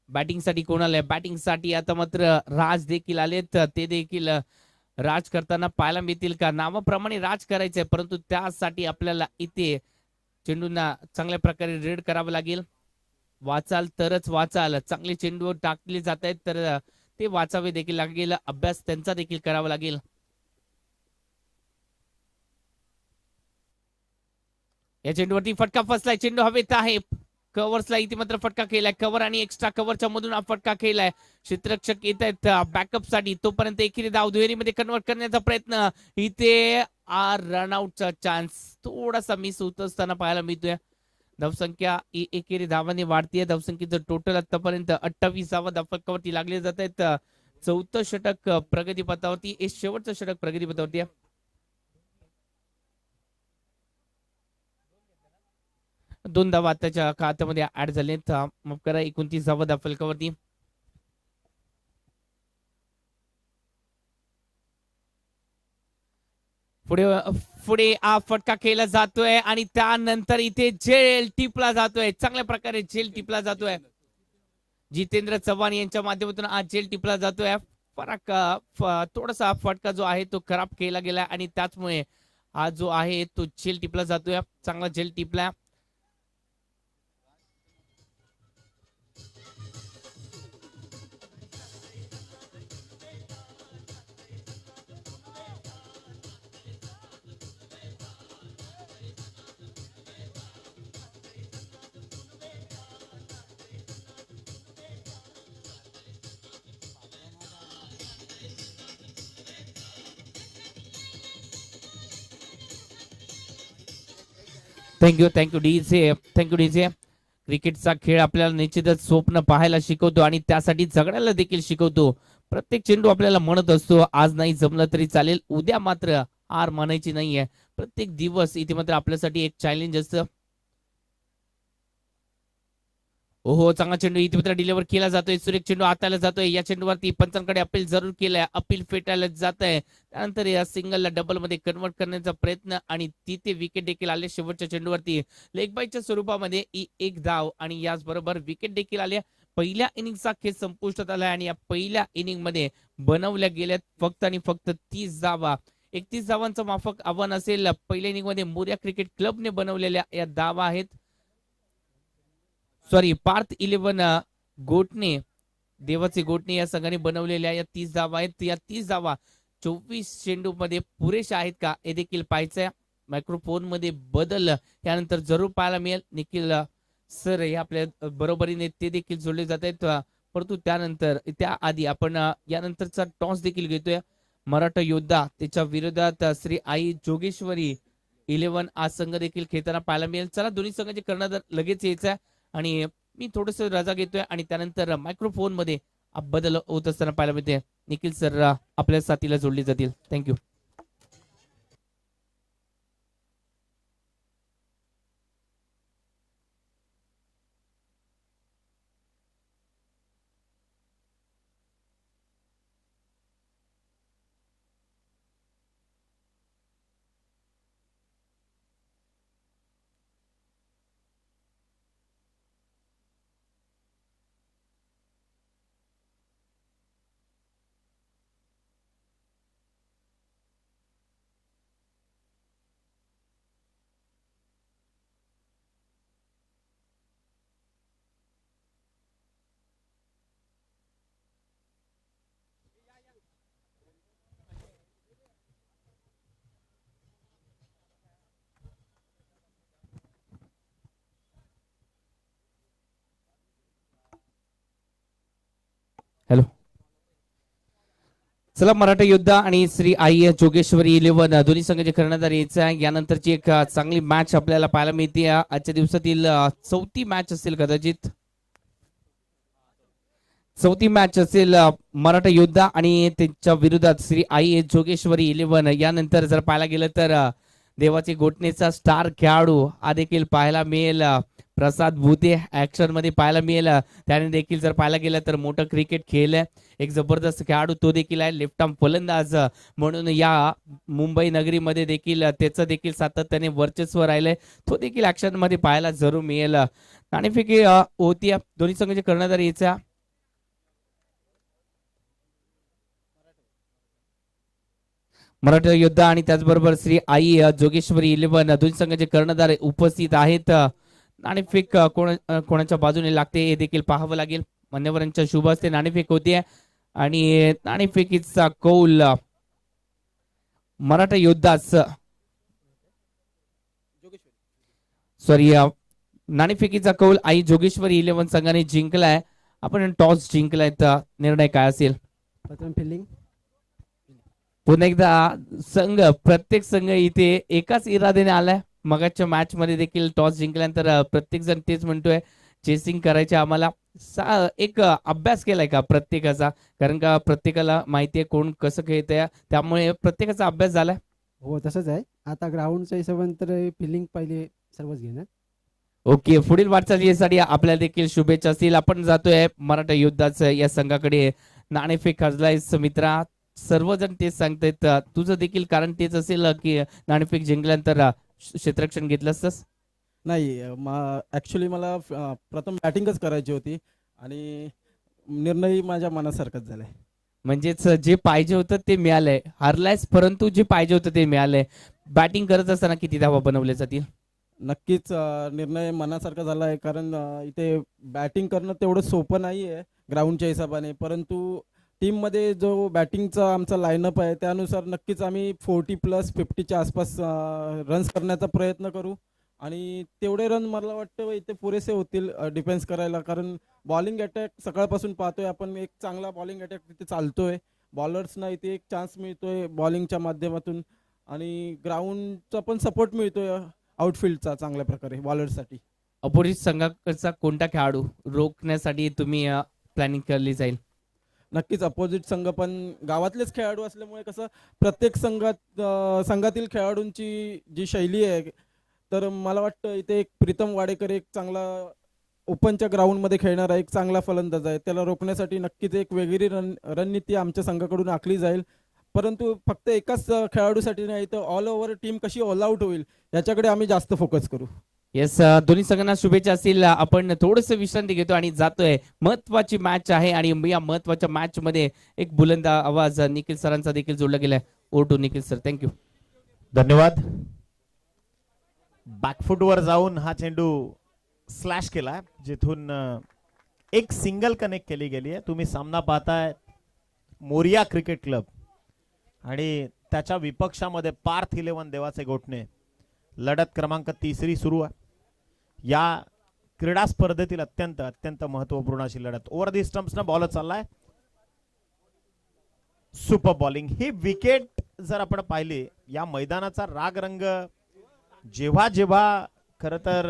बॅटिंग साठी कोण आलंय? बॅटिंग साठी आता मात्र राज देखील आलेत. ते देखील राज करताना पाहायला मिळतील का? नावाप्रमाणे राज करायचंय, परंतु त्यासाठी आपल्याला इथे चेंडूंना चांगल्या प्रकारे रेड करावं लागेल. वाचाल तरच वाचाल. चांगले चेंडू टाकले जात आहेत तर ते वाचावे देखील लागेल. अभ्यास त्यांचा देखील करावा लागेल. या चेंडूवरती फटका फसलाय, चेंडू हवेत आहे. कव्हर्सला इथे मात्र फटका केलाय. कव्हर आणि एक्स्ट्रा कव्हरच्या मधून हा फटका केलाय. क्षेत्ररक्षक येत आहेत बॅकअप साठी. तोपर्यंत एकेरी धाव दुहेरीमध्ये कन्वर्ट करण्याचा प्रयत्न. इथे रनआउटचा चान्स थोडासा मिस होत असताना पाहायला मिळतोय. धावसंख्या एकेरी धावाने वाढतीये. धावसंख्येचं टोटल आतापर्यंत 28 धावा धावफलकावरती लागले जात आहेत. चौथं षटक प्रगतीपथावरती, हे शेवटचं षटक प्रगतीपथावरती आहे. 2 धावा त्याच्या खात्यामध्ये ऍड झालेत. माफ करा, 29 धावा धावफलकावरती. पुढे पुढे हा फटका केला जातोय आणि त्यानंतर इथे झेल टिपला जातोय. चांगल्या प्रकारे झेल टिपला जातोय. जितेंद्र चव्हाण यांच्या माध्यमातून आज झेल टिपला जातोय. फरक थोडासा फटका जो आहे तो खराब केला गेला आणि त्याचमुळे हा जो आहे तो झेल टिपला जातोय. चांगला झेल टिपला. Thank you DJ. क्रिकेटचा खेळ आपल्याला निश्चितच स्वप्न पाहायला शिकवतो आणि त्यासाठी जगण्याला देखील शिकवतो. प्रत्येक चेंडू आपल्याला म्हणत असतो आज नाही जमलं तरी चालेल, उद्या मात्र हार मानायची नाहीये. प्रत्येक दिवस इथे मात्र आपल्यासाठी एक चॅलेंज असतं. हो चांगला चेंडू इथे मात्र डिलिव्हर केला जातोय. सुरेख चेंडू आताला जातोय. या चेंडूवरती पंचांकडे अपील जरूर केलंय. अपील फेटायला जात आहे. त्यानंतर या सिंगलला डबल मध्ये कन्वर्ट करण्याचा प्रयत्न आणि तिथे विकेट देखील आले. शेवटच्या चेंडूवरती लेग बायच्या स्वरूपामध्ये एक धाव आणि याचबरोबर विकेट देखील आल्या. पहिल्या इनिंगचा खेळ संपुष्टात आला आणि या पहिल्या इनिंग मध्ये बनवल्या गेल्यात फक्त आणि फक्त 30 धावा. 31 धावांचं माफक आव्हान असेल. पहिल्या इनिंग मध्ये मोर्या क्रिकेट क्लबने बनवलेल्या या धावा आहेत. सॉरी पार्थ 11 गोटने देवाचे गोटणे या संघाने बनवलेल्या या 30 धावा आहेत. या 30 धावा 24 चेंडू मध्ये पुरेशा आहेत का हे देखील पाहायचंय. मायक्रोफोन मध्ये बदल यानंतर जरूर पाहायला मिळेल. निखिल सर हे आपल्या बरोबरीने ते देखील जोडले जात आहेत. परंतु त्यानंतर त्याआधी आपण यानंतरचा टॉस देखील घेतोय. मराठा योद्धा त्याच्या विरोधात श्री आई जोगेश्वरी 11 आज संघ देखील खेळताना पाहायला मिळेल. चला दोन्ही संघाचे कर्णधार लगेच यायचा आणि मी थोडस रजा घेतोय आणि त्यानंतर मायक्रोफोन मध्ये बदल होत असताना पाहायला मिळते. निखिल सर आपल्या साथीला जोडले जातील. थँक्यू. हॅलो. चला मराठा योद्धा आणि श्री आई जोगेश्वरी 11 दोन्ही संघाचे कर्णधार यायचा. यानंतरची एक चांगली मॅच आपल्याला पाहायला मिळते. आजच्या दिवसातील चौथी मॅच असेल कदाचित. चौथी मॅच असेल मराठा योद्धा आणि त्यांच्या विरोधात श्री आई जोगेश्वरी 11. यानंतर जर पाहायला गेलं तर देवाचे गोटणेचा स्टार खेळाडू हा देखील पाहायला मिळेल. प्रसाद भूते ऍक्शन मध्ये पाहायला मिळेल. त्याने देखील जर पाहायला गेलं तर मोठं क्रिकेट खेळलंय. एक जबरदस्त खेळाडू तो देखील आहे. लेफ्ट आर्म फलंदाज म्हणून या मुंबई नगरीमध्ये देखील त्याचं देखील सातत्याने वर्चस्व राहिलंय. तो देखील ऍक्शन मध्ये पाहायला जरूर मिळेल. नाणेफेकी होती. दोन्ही संघाचे कर्णधार यायचा. मराठा योद्धा आणि त्याचबरोबर श्री आई जोगेश्वरी 11 दोन्ही संघाचे कर्णधार उपस्थित आहेत. नाणेफेक कोणाच्या बाजूने लागते हे देखील पाहावं लागेल. मान्यवरांच्या शुभ हस्ते नाणेफेक होते आणि नाणेफेकीचा कौल मराठा योद्धाच सॉरी नाणेफेकीचा कौल आई जोगेश्वरी 11 संघाने जिंकलाय. आपण टॉस जिंकलाय तर निर्णय काय असेल. प्रथम फिल्डिंग. पुन्हा एकदा संघ प्रत्येक संघ इथे एकाच इराद्याने आलाय. मगाच्या मॅच मध्ये देखील टॉस जिंकल्यानंतर प्रत्येक जण तेच म्हणतोय चेसिंग करायचे आम्हाला. एक अभ्यास केलाय का प्रत्येकाचा, कारण का प्रत्येकाला माहितीये कोण कसं खेळतंय, त्यामुळे प्रत्येकाचा अभ्यास झालाय. हो तसंच आहे. आता ग्राउंडच्या हिशोबाने तर फिल्डिंग पहिले सर्वच घेणार. ओके पुढील वाटचालीसाठी आपल्याला देखील शुभेच्छा असतील. आपण जातोय मराठा योद्धाचं या संघाकडे. नाणेफेक हजलायस मित्रा. सर्वजण तेच सांगतायत. तुझं देखील कारण तेच असेल की नाणेफेक जिंकल्यानंतर क्षेत्ररक्षण घेतलं असतंस. नाही ॲक्च्युली मला प्रथम बॅटिंगच करायची होती आणि निर्णय माझ्या मनासारखाच झालाय. म्हणजेच जे पाहिजे होतं ते मिळालंय. हारलायस परंतु जे पाहिजे होतं ते मिळालंय. बॅटिंग करत असताना किती धावा बनवल्या जातील. नक्कीच निर्णय मनासारखा झाला आहे, कारण इथे बॅटिंग करणं तेवढं सोपं नाही आहे ग्राउंडच्या हिशोबाने, परंतु टीममध्ये जो बॅटिंगचा आमचा लाईनअप आहे त्यानुसार नक्कीच आम्ही 40+ 50च्या आसपास रन्स करण्याचा प्रयत्न करू आणि तेवढे रन मला वाटतं इथे पुरेसे होतील डिफेन्स करायला, कारण बॉलिंग अटॅक सकाळपासून पाहतोय आपण. एक चांगला बॉलिंग अटॅक तिथे चालतोय. बॉलर्सना इथे एक चान्स मिळतोय बॉलिंगच्या माध्यमातून आणि ग्राउंडचा पण सपोर्ट मिळतोय. आउटफील्डचा चांगल्या प्रकारे बॉलरसाठी. अपोजिट संघाचा कोणता खेळाडू रोखण्यासाठी तुम्ही प्लॅनिंग केली जाईल? नक्कीच अपोजिट संघ पण गावातलेच खेळाडू असल्यामुळे कसं प्रत्येक संघातील खेळाडूंची जी शैली आहे, तर मला वाटतं इथे एक प्रीतम वाडेकर एक चांगला ओपनच्या ग्राउंडमध्ये खेळणारा एक चांगला फलंदाज आहे. त्याला रोखण्यासाठी नक्कीच एक वेगळी रणनीती आमच्या संघाकडून आखली जाईल. परंतु फक्त एकाच खेळाडूसाठी नाही, तर ऑल ओव्हर टीम कशी ऑल आउट होईल याच्याकडे आम्ही जास्त फोकस करू. येस, दोन्ही संघांना शुभेच्छा असतील. आपण थोडस विश्रांती घेतो आणि जातोय. महत्वाची मॅच आहे आणि या महत्वाच्या मॅच मध्ये एक बुलंद आवाज निखिल सरांचा देखील जोडला गेलाय. Over to Nikhil sir. Thank you. धन्यवाद. बॅकफुटवर जाऊन हा चेंडू स्लॅश केला, जिथून एक सिंगल कनेक्ट केली गेली आहे. तुम्ही सामना पाहताय मोरिया क्रिकेट क्लब आणि त्याच्या विपक्षामध्ये पार्थ 11 देवाचे गोठणे. लढत क्रमांक 3 सुरू आहे. या क्रीडा स्पर्धेतील अत्यंत अत्यंत महत्वपूर्ण अशी लढत. ओव्हर दी स्टंप्सना बॉल चाललाय. Super bowling. ही विकेट जर आपण पाहिली, या मैदानाचा राग रंग जेव्हा जेव्हा खर तर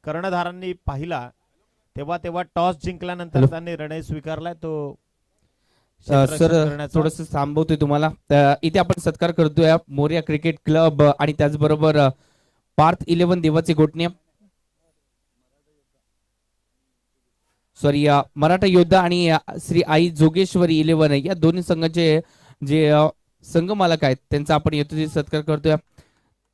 कर्णधारांनी पाहिला तेव्हा तेव्हा टॉस जिंकल्यानंतर त्यांनी निर्णय स्वीकारलाय तो सर थोडस थांबवतोय तुम्हाला. इथे आपण सत्कार करतोय मोरिया क्रिकेट क्लब आणि त्याचबरोबर पार्थ 11 देवाचे गोठणे, सॉरी मराठा योद्धा आणि श्री आई जोगेश्वरी 11 या दोन्ही संघाचे जे संघ मालक आहेत त्यांचा आपण येतो सत्कार करतोय.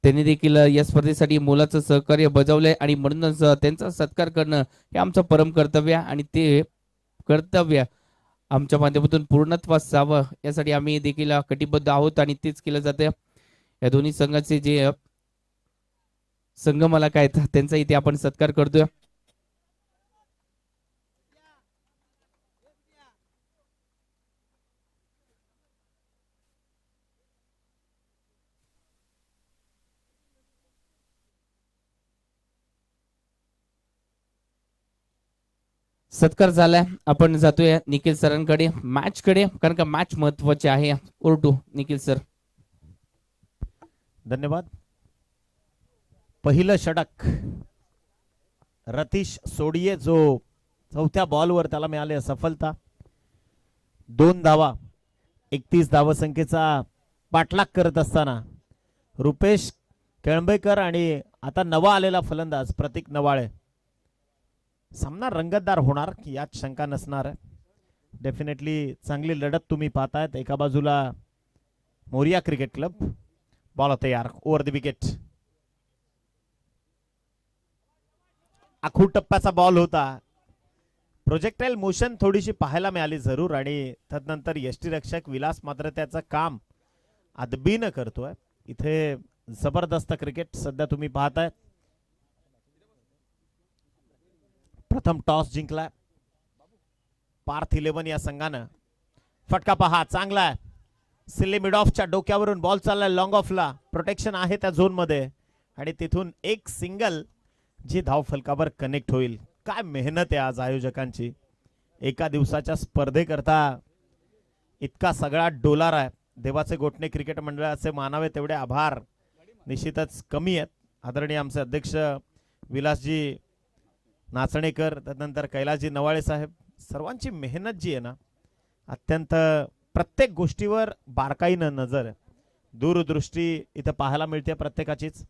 त्यांनी देखील या स्पर्धेसाठी मोलाचं सहकार्य बजावलंय आणि म्हणूनच त्यांचा सत्कार करणं हे आमचं परम कर्तव्य आणि ते कर्तव्य आमच्या माध्यमातून पूर्णत्वास जावं यासाठी आम्ही देखील कटिबद्ध आहोत आणि तेच केलं जातं. या दोन्ही संघाचे जे संघ मालक आहेत त्यांचा इथे आपण सत्कार करतोय. सत्कार झालाय. आपण जातोय निखिल सरांकडे, मॅच कडे, कारण का मॅच महत्वाची आहे. Over to Nikhil sir. धन्यवाद. पहिलं षटक रतीश सोडिये, जो चौथ्या बॉलवर त्याला मिळाली सफलता. 2 धावा. 31 धावसंख्येचा पाठलाग करत असताना रुपेश केळंबेकर आणि आता नवा आलेला फलंदाज प्रतीक नवाळे. सामना रंगतदार होणार की यात शंका नसणार. डेफिनेटली चांगली लढत तुम्ही पाहतायत. एका बाजूला मोरिया क्रिकेट क्लब. बॉल तयार. Over the wicket. आखूड टप्प्याचा बॉल होता. प्रोजेक्टाईल मोशन थोडीशी पाहायला मिळाली जरूर आणि तदनंतर यष्टीरक्षक विलास मात्र त्याचं काम अदबीनं करतोय. इथे जबरदस्त क्रिकेट सध्या तुम्ही पाहताय. प्रथम टॉस जिंकलाय पार्थ 11 या संघानं. फटका पहा चांगला. सिल्ली मिड ऑफच्या डोक्यावरून बॉल चाललाय लॉंग ऑफला. प्रोटेक्शन आहे त्या झोन मध्ये आणि तिथून एक सिंगल जी धाव फलकावर कनेक्ट होईल. काय मेहनत आहे आज आयोजकांची. एका दिवसाच्या स्पर्धेकरता इतका सगळा डोलार आहे. देवाचे गोठणे क्रिकेट मंडळाचे मानावे तेवढे आभार निश्चितच कमी आहेत. आदरणीय आमचे अध्यक्ष विलासजी नाचणेकर, त्यानंतर कैलासजी नवाळे साहेब, सर्वांची मेहनत जी आहे ना, अत्यंत प्रत्येक गोष्टीवर बारकाईनं नजर, दूरदृष्टी इथं पाहायला मिळते प्रत्येकाचीच.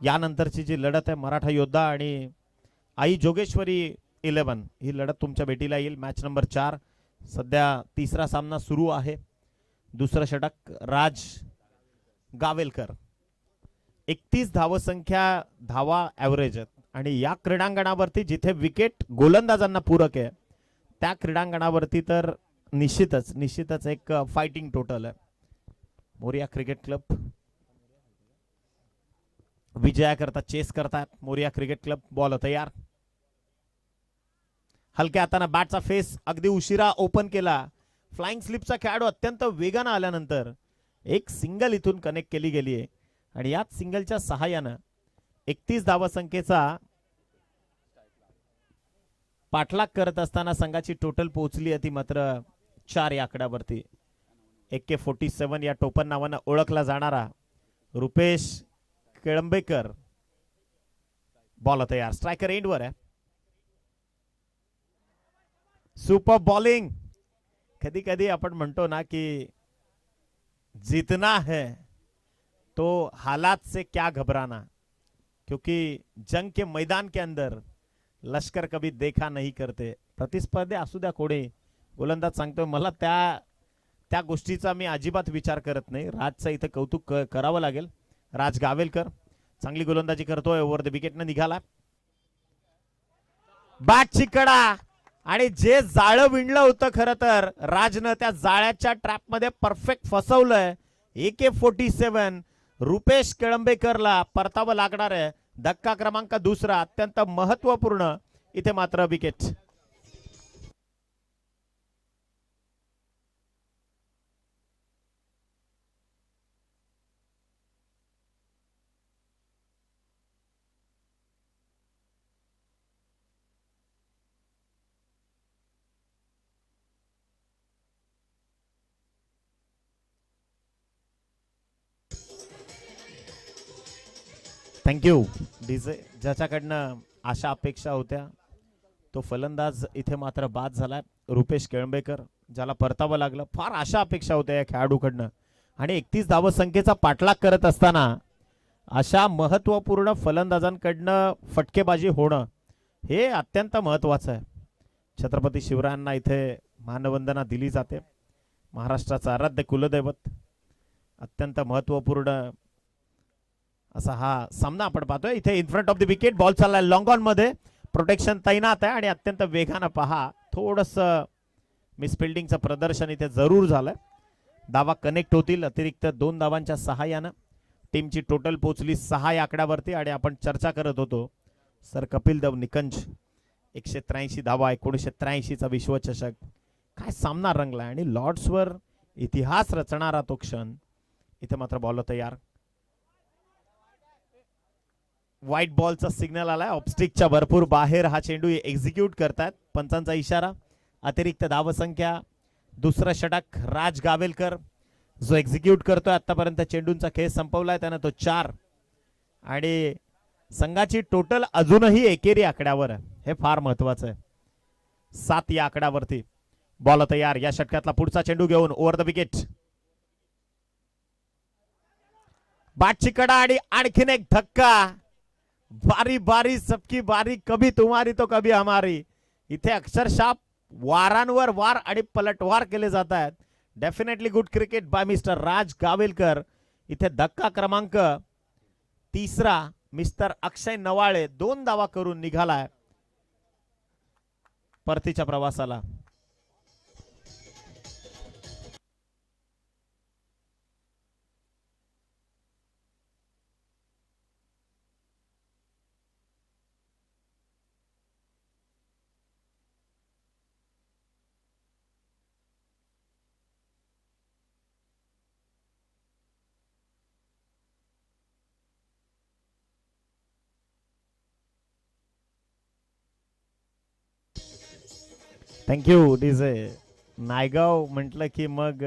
यानंतरची जी लढत आहे मराठा योद्धा आणि आई जोगेश्वरी 11 ही लढत तुमच्या भेटीला येईल. Match number 4. सध्या तिसरा सामना सुरू आहे. दुसरं षटक राज गावेलकर. 31 धावसंख्या धावा ॲव्हरेज आहेत आणि या क्रीडांगणावरती जिथे विकेट गोलंदाजांना पूरक आहे त्या क्रीडांगणावरती तर निश्चितच एक फायटिंग टोटल आहे. मोरिया क्रिकेट क्लब विजयाकरता चेस करतात. Moriya cricket club. बॉल तयार. हलक्या हाताने बॅटचा फेस अगदी उशिरा ओपन केला. फ्लाइंग स्लिपचा खेळाडू अत्यंत वेगानं आल्यानंतर एक सिंगल इथून कनेक्ट केली गेली आहे आणि याच सिंगलच्या सहाय्यानं 31 धावसंख्येचा पाठलाग करत असताना संघाची टोटल पोहोचली आहे ती मात्र 4 या आकड्यावरती. AK-47 या टोपण नावानं ओळखला जाणारा रुपेश केळंबेकर बॉल तयार, स्ट्रायकर एंडवर आहे. Super bowling. कधी कधी आपण म्हणतो ना की जीतना है तो हालात से क्या घबराना, क्योंकि जंग के मैदान के अंदर लश्कर कभी देखा नहीं करते. प्रतिस्पर्धी असू द्या कोणी, गोलंदाज सांगतोय मला त्या गोष्टीचा मी अजिबात विचार करत नाही. राजचं इथं कौतुक करावं लागेल. राज गावेलकर चांगली गोलंदाजी करतोय, ओव्हर द विकेटनं निघाला. बॅटची कडा आणि जे जाळं विणलं होतं खरं तर राजनं त्या जाळ्याच्या ट्रॅपमध्ये परफेक्ट फसवलंय. AK-47 रुपेश केळंबेकरला परतावं लागणार आहे. धक्का क्रमांक दुसरा, अत्यंत महत्वपूर्ण. इथे मात्र विकेट. Thank you DJ. ज्याच्याकडनं आशा अपेक्षा होत्या तो फलंदाज इथे मात्र बाद झालाय. रुपेश केळंबेकर, ज्याला परतावं लागलं. फार आशा अपेक्षा होत्या या खेळाडूकडनं आणि 31 धावसंख्येचा पाठलाग करत असताना अशा महत्वपूर्ण फलंदाजांकडनं फटकेबाजी होणं हे अत्यंत महत्वाचं आहे. छत्रपती शिवरायांना इथे मानवंदना दिली जाते. महाराष्ट्राचं आराध्य कुलदैवत. अत्यंत महत्वपूर्ण असा हा सामना आपण पाहतोय. इथे in front of the wicket ball चाललाय लॉंग ऑन मध्ये. प्रोटेक्शन तैनात आहे आणि अत्यंत वेगानं पहा. थोडस मिसफिल्डिंगचं प्रदर्शन इथे जरूर झालंय. धावा कनेक्ट होतील अतिरिक्त 2 धावांच्या सहाय्यानं. टीमची टोटल पोहोचली 6 या आकड्यावरती आणि आपण चर्चा करत होतो सर कपिल देव निकंज. 183 धावा, 1983चा विश्वचषक. काय सामना रंगलाय आणि लॉर्ड्सवर इतिहास रचणारा तो क्षण. इथे मात्र बॉल तयार. व्हाईट बॉलचा सिग्नल आलाय. ऑफस्टिकच्या भरपूर बाहेर हा चेंडू एक्झिक्यूट करतात. पंचांचा इशारा. अतिरिक्त धावसंख्या. दुसरं षटक राज गावेलकर जो एक्झिक्यूट करतोय. आतापर्यंत चेंडूंचा खेळ संपवलाय त्यानं तो 4 आणि संघाची टोटल अजूनही एकेरी आकड्यावर आहे. हे फार महत्वाचं आहे. 7 या आकड्यावरती. बॉल तयार. या षटकातला पुढचा चेंडू घेऊन ओव्हर द विकेट. बॅटची कडा आणि आणखीन एक धक्का. बारी बारी सबकी बारी, कभी तुम्हारी तो कभी हमारी. इथे अक्षरशः वारांवर वार आणि पलटवार केले जात आहेत. Definitely good cricket by mister Raj Gavelkar. इथे धक्का क्रमांक 3 मिस्टर अक्षय नवाळे 2 धावा करून निघालाय परतीच्या प्रवासाला. Thank you DJ. नायगाव म्हटलं की मग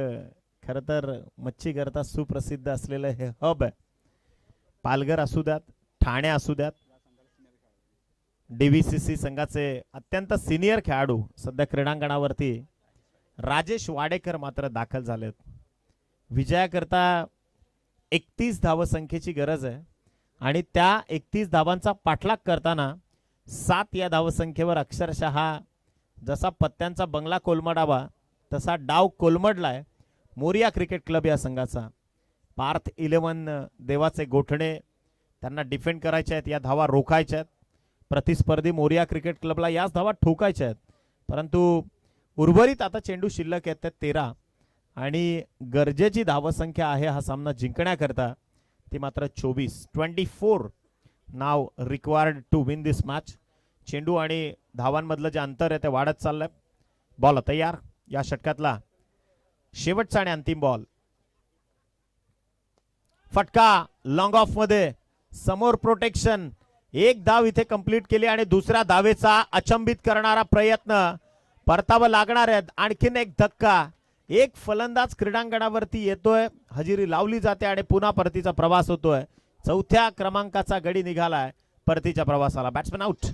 खर तर मच्छी करता सुप्रसिद्ध असलेलं हे हब आहे. पालघर असू द्यात, ठाणे असू द्यात. DVCC संघाचे अत्यंत सिनियर खेळाडू सध्या क्रीडांगणावरती राजेश वाडेकर मात्र दाखल झालेत. विजयाकरता 31 धावसंख्येची गरज आहे आणि त्या 31 धावांचा पाठलाग करताना 7 या धावसंख्येवर अक्षरशः जसा पत्त्यांचा बंगला कोलमडावा तसा डाव कोलमडलाय मोरिया क्रिकेट क्लब या संघाचा. पार्थ 11 देवाचे गोठणे त्यांना डिफेंड करायचे आहेत. या धावा रोखायच्या आहेत. प्रतिस्पर्धी मोरिया क्रिकेट क्लबला याच धावा ठोकायच्या आहेत. परंतु उर्वरित आता चेंडू शिल्लक आहेत 13 आणि गरजेची धावसंख्या आहे हा सामना जिंकण्याकरता ती मात्र 24 नाव required to win this match. चेंडू आणि धावांमधलं जे अंतर आहे ते वाढत चाललंय. बॉल तयार. या षटकातला शेवटचा आणि अंतिम बॉल. फटका लॉंग ऑफ मध्ये. समोर प्रोटेक्शन. एक धाव इथे कंप्लीट केली आणि दुसऱ्या धावेचा अचंबित करणारा प्रयत्न. परतावं लागणार आहेत. आणखीन एक धक्का. एक फलंदाज क्रीडांगणावरती येतोय, हजेरी लावली जाते आणि पुन्हा परतीचा प्रवास होतोय. 4थ्या क्रमांकाचा गडी निघालाय. परतीच्या प्रवासाला. Batsman out.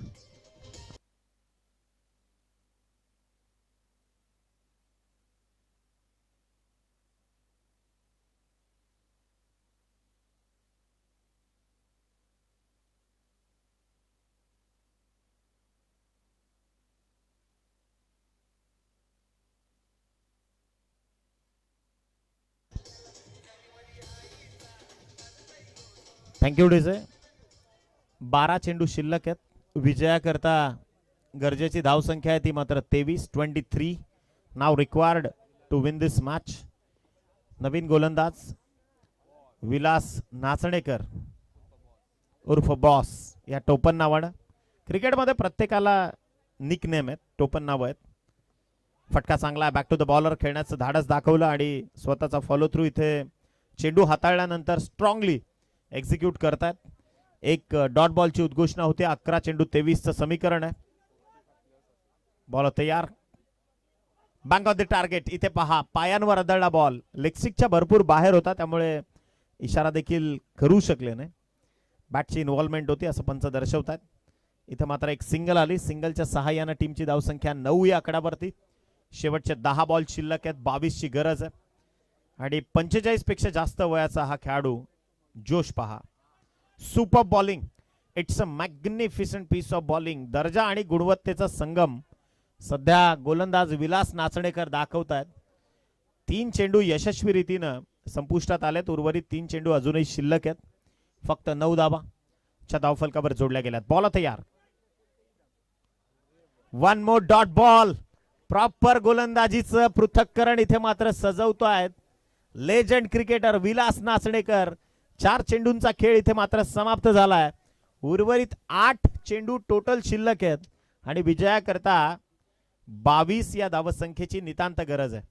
Thank you DJ. 12 चेंडू शिल्लक आहेत. विजयाकरता गरजेची धावसंख्या आहे ती मात्र 23. 23 नाव required to win this match. नवीन गोलंदाज विलास नाचणेकर उर्फ बॉस या टोपण नावानं. क्रिकेटमध्ये प्रत्येकाला निक नेम आहेत, टोपण नाव आहेत. फटका चांगला. बॅक टू द बॉलर खेळण्याचं धाडस दाखवलं आणि स्वतःचा फॉलो थ्रू इथे चेंडू हाताळल्यानंतर स्ट्रॉंगली एक्झिक्यूट करतात. एक डॉट बॉलची उद्घोषणा होते. 11 चेंडू 23चं समीकरण आहे. बॉल तयार. Bank of the target. इथे पहा पायांवर आदळला बॉल. लेगसिकच्या भरपूर बाहेर होता त्यामुळे इशारा देखील करू शकले नाही. बॅटची इन्व्हॉल्वमेंट होती असं पंच दर्शवतात. इथे मात्र एक सिंगल आली. सिंगलच्या सहाय्यानं टीमची धावसंख्या 9 या आकड्यावरती. शेवटचे 10 बॉल शिल्लक आहेत. 22ची गरज आहे आणि 45 पेक्षा जास्त वयाचा हा खेळाडू. जोश पहा. Super bowling. It's a magnificent piece of bowling. दर्जा आणि गुणवत्तेचा संगम सध्या गोलंदाज विलास नाचणेकर दाखवतात. 3 चेंडू यशस्वी रीतीनं संपुष्टात आलेत. उर्वरित 3 चेंडू अजूनही शिल्लक आहेत. फक्त 9 धावाच्या धावफलकावर जोडल्या गेल्यात. बॉल तयार. 1 मोर डॉट बॉल. प्रॉपर गोलंदाजीचं पृथक्करण इथे मात्र सजवतो आहेत लेजंड क्रिकेटर विलास नाचणेकर. 4 चेंडूंचा खेळ इथे मात्र समाप्त झालाय. उर्वरित 8 चेंडू टोटल शिल्लक आहेत आणि विजयाकरता 22 या धावसंख्येची नितांत गरज आहे.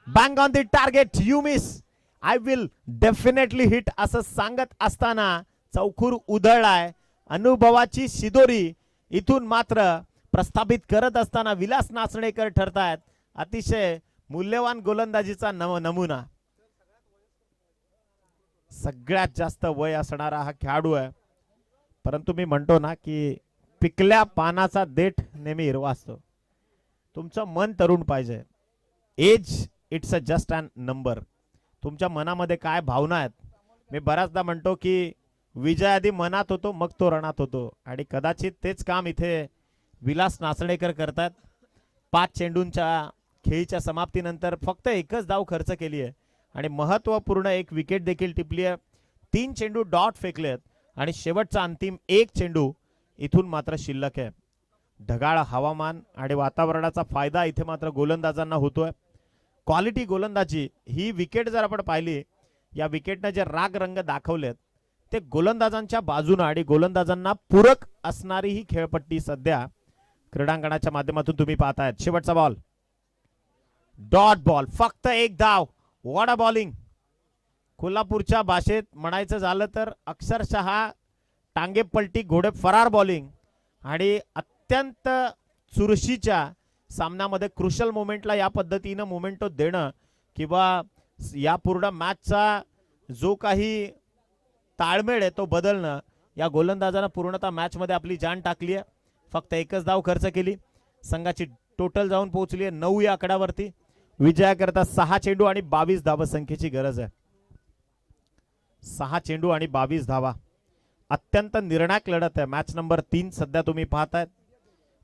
Bang on the target. You miss. I will definitely hit असं सांगत असताना चौखूर उधळलाय. अनुभवाची शिदोरी इथून मात्र प्रस्थापित करत असताना विलास नाचणेकर ठरतायत अतिशय मूल्यवान गोलंदाजीचा नमुना. सगळ्यात जास्त वय असणारा हा खेळाडू आहे. परंतु मी म्हणतो ना की पिकल्या पानाचा देठ नेहमी हिरवा असतो. तुमचं मन तरुण पाहिजे. Age it's a just an number. तुमच्या मनामध्ये काय भावना आहेत. मी बऱ्याचदा म्हणतो की विजय आधी मनात होतो मग तो रणात होतो आणि कदाचित तेच काम इथे विलास नाचणेकर करतात. 5 चेंडूंच्या खेळीच्या समाप्तीनंतर फक्त एकच धाव खर्च केली आहे आणि महत्वपूर्ण एक विकेट देखील टिपली आहे. 3 चेंडू डॉट फेकले आहेत आणि शेवटचा अंतिम 1 चेंडू इथून मात्र शिल्लक आहे. ढगाळ हवामान आणि वातावरणाचा फायदा इथे मात्र गोलंदाजांना होतोय. क्वालिटी गोलंदाजी ही विकेट जर आपण पाहिली, या विकेटने जे राग रंग दाखवलेत ते गोलंदाजांच्या बाजूने आणि गोलंदाजांना पूरक असणारी ही खेळपट्टी सध्या क्रीडांगणाच्या माध्यमातून तुम्ही पाहतायत. शेवटचा बॉल डॉट बॉल. फक्त 1 धाव. What a bowling. कोल्हापूरच्या भाषेत म्हणायचं झालं तर अक्षरशः टांगे पलटी घोडे फरार बॉलिंग आणि अत्यंत चुरशीच्या सामन्यामध्ये क्रुशल मोमेंटला या पद्धतीनं मोमेंटो देणं किंवा या पूर्ण मॅचचा जो काही ताळमेळ आहे तो बदलणं, या गोलंदाजानं पूर्णतः मॅचमध्ये आपली जान टाकली आहे. फक्त एकच धाव खर्च केली. संघाची टोटल जाऊन पोहोचली आहे 9 या आकड्यावरती. विजयाकरता 6 चेंडू आणि 22 धावा संख्येची गरज आहे. 6 चेंडू आणि 22 धावा. अत्यंत निर्णायक लढत आहे. मॅच नंबर 3 सध्या तुम्ही पाहतायत.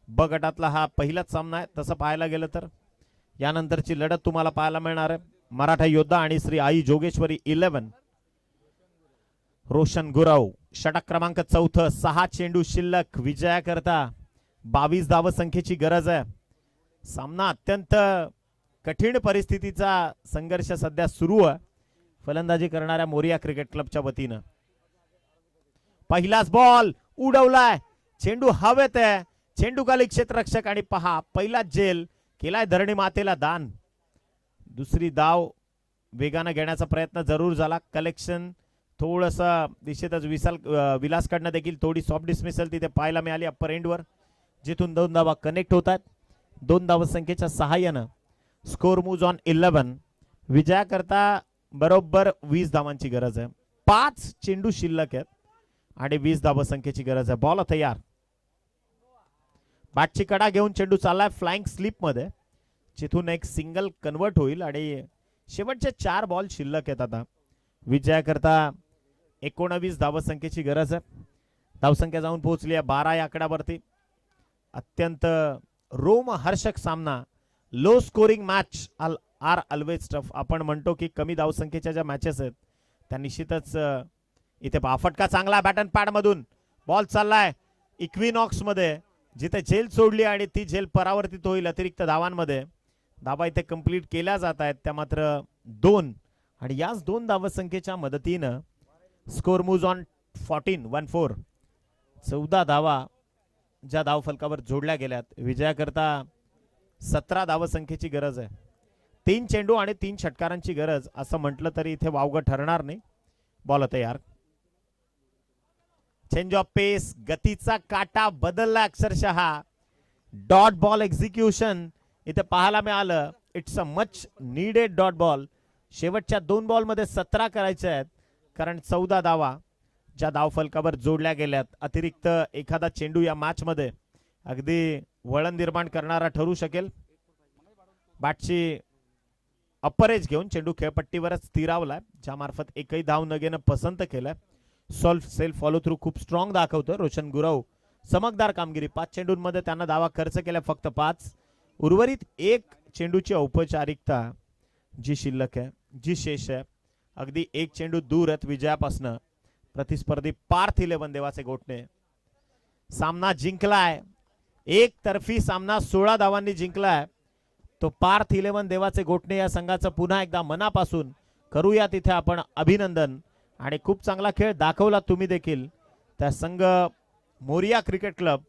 ब गटातला हा पहिलाच सामना आहे तसं पाहायला गेलं तर. यानंतरची लढत तुम्हाला पाहायला मिळणार आहे मराठा योद्धा आणि श्री आई जोगेश्वरी 11. रोशन गुरव षटक क्रमांक 4. 6 चेंडू शिल्लक. विजयाकरता 22 धाव संख्येची गरज आहे. सामना अत्यंत कठीण परिस्थितीचा संघर्ष सध्या सुरू आहे फलंदाजी करणाऱ्या मोरिया क्रिकेट क्लबच्या वतीनं. पहिलाच बॉल उडवलाय. चेंडू हवेत आहे. चेंडू खाली क्षेत्ररक्षक आणि पहा पहिला जेल केलाय धरणी मातेला दान. दुसरी धाव वेगानं घेण्याचा प्रयत्न जरूर झाला. कलेक्शन थोडंसं निश्चितच विलासकडनं देखील थोडी सॉफ्ट डिसमिसल तिथे पाहायला मिळाली अप्पर एंडवर, जिथून 2 धावा कनेक्ट होत आहेत. 2 धाव संख्येच्या सहाय्यानं स्कोर मूव्ज ऑन 11. विजयाकरता बरोबर 20 धावांची गरज आहे. 5 चेंडू शिल्लक आहेत आणि 20 धावसंख्येची गरज आहे. बॉल तयार. बॅटची कडा घेऊन चेंडू चाललाय फ्लाइंग स्लिप मध्ये, जिथून एक सिंगल कन्वर्ट होईल आणि शेवटचे 4 बॉल शिल्लक आहेत. आता विजयाकरता 19 धावसंख्येची गरज आहे. धावसंख्या जाऊन पोहोचली आहे 12 या आकड्यावरती. अत्यंत रोमहर्षक सामना. Low scoring match are always tough. आपण म्हणतो की कमी धावसंख्येच्या ज्या मॅचेस आहेत त्या निश्चितच इथे पहा. फटका चांगला बॅट अँड पॅड मधून. बॉल चाललाय इक्विनॉक्स मध्ये, जिथे झेल सोडली आणि ती झेल परावर्तित होईल अतिरिक्त धावांमध्ये. धावा इथे कंप्लीट केल्या जात आहेत, त्या मात्र 2. आणि याच 2 धावसंख्येच्या मदतीनं स्कोर मूव्ज ऑन 14 14 धावा ज्या धावफलकावर जोडल्या गेल्यात. विजयाकरता 17 धावसंख्येची गरज आहे. 3 चेंडू आणि 3 षटकारांची गरज असं म्हटलं तरी इथे वावगं ठरणार नाही. बॉल तयार. चेंज ऑफ पेस, गतीचा काटा बदलला अक्षरशः. डॉट बॉल एक्झिक्युशन इथे पाहायला मिळालं. It's a much needed dot ball. शेवटच्या 2 बॉल मध्ये 17 करायचे आहेत, कारण 14 धावा ज्या धावफलकावर जोडल्या गेल्यात. अतिरिक्त एखादा चेंडू या मॅच मध्ये अगदी वळण निर्माण करणारा ठरू शकेल. बॅटची अप्पर एज घेऊन चेंडू खेळपट्टीवरच स्थिरावलाय, ज्यामार्फत एकही धाव न घेणं पसंत केलंय. सेल्फ फॉलो थ्रू खूप स्ट्रॉंग दाखवतं रोशन गुरव. चमकदार कामगिरी. 5 चेंडूंमध्ये त्यांना धावा खर्च केल्या फक्त 5. उर्वरित 1 चेंडूची औपचारिकता जी शिल्लक आहे, जी शेष आहे, अगदी 1 चेंडू दूर आहेत विजयापासनं. प्रतिस्पर्धी पार्थ 11 देवाचे गोठणे. सामना जिंकलाय. एक तर्फी सामना 16 धावांनी जिंकलाय तो पार्थ 11 देवाचे गोठणे या संघाचं पुन्हा एकदा मनापासून करूया तिथे आपण अभिनंदन. आणि खूप चांगला खेळ दाखवला तुम्ही देखील. त्या संघ मोरिया क्रिकेट क्लब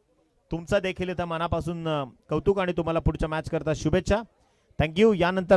तुमचा देखील इथं मनापासून कौतुक आणि तुम्हाला पुढच्या मॅच करता शुभेच्छा. थँक्यू. यानंतर